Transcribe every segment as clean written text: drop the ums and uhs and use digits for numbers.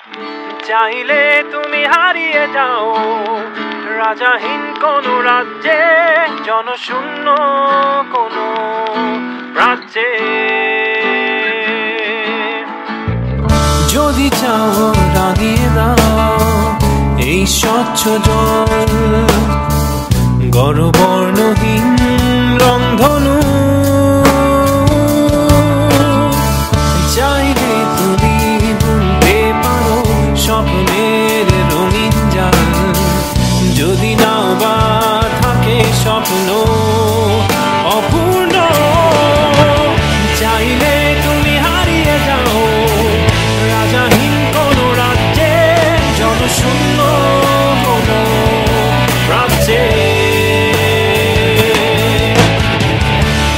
চাইলে তুমি হারিয়ে যাও রাজাহীন কোন রাজ্যে, জনশূন্য কোন রাজ্যে। যদি চাও রাঙিয়ে দাও এই স্বচ্ছ জল, গড়বর্ণহীন রংধনু। চাইলে তুমি বুনতে পারো স্বপ্নের রঙিন জাল, যদি নাও বা থাকে স্বপ্ন অপূর্ণ। চাইলে তুমি হারিয়ে যাও রাজাহীন কোন রাজ্যে, জনশূন্য কোন রাজ্যে।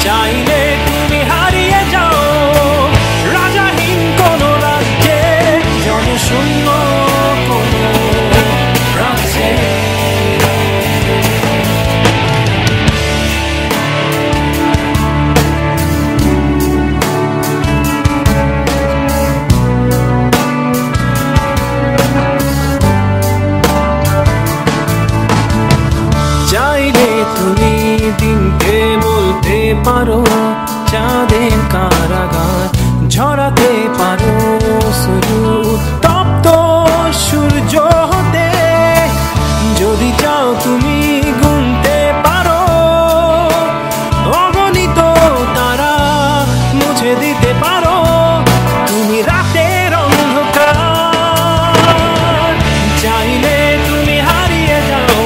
চাইলে তুমি হারিয়ে যাও রাজাহীন কোন রাজ্যে, জনশূন্য কোন রাজ্যে। চাইলে তুমি দিনকে বলতে পারো চাঁদের কারাগার, ঝরাতে পারো শুধু তপ্ত সূর্য হতে। যদি চাও তুমি গুনতে পারো অগণিত তারা, মুছে দিতে পারো তুমি রাতের অন্ধকার। চাইলে তুমি হারিয়ে যাও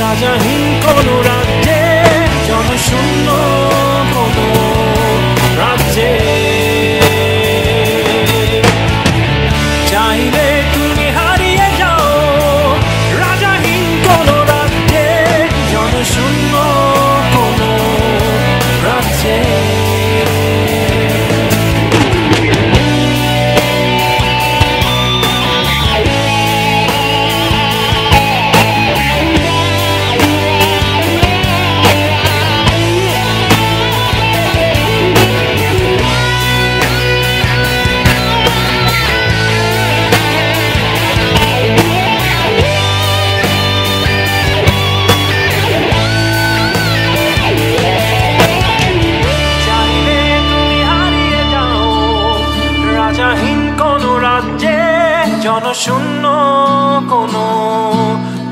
রাজাহীন কোন রাজ্যে, জনশূন্য কোন রাজ্যে। চাইলে তুমি হারিয়ে যাও রাজাহীন কোন রাজ্যে, জনশূন্য কোন রাজ্যে। রাজাহীন কোন রাজ্যে, জনশূন্য কোন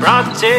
রাজ্যে।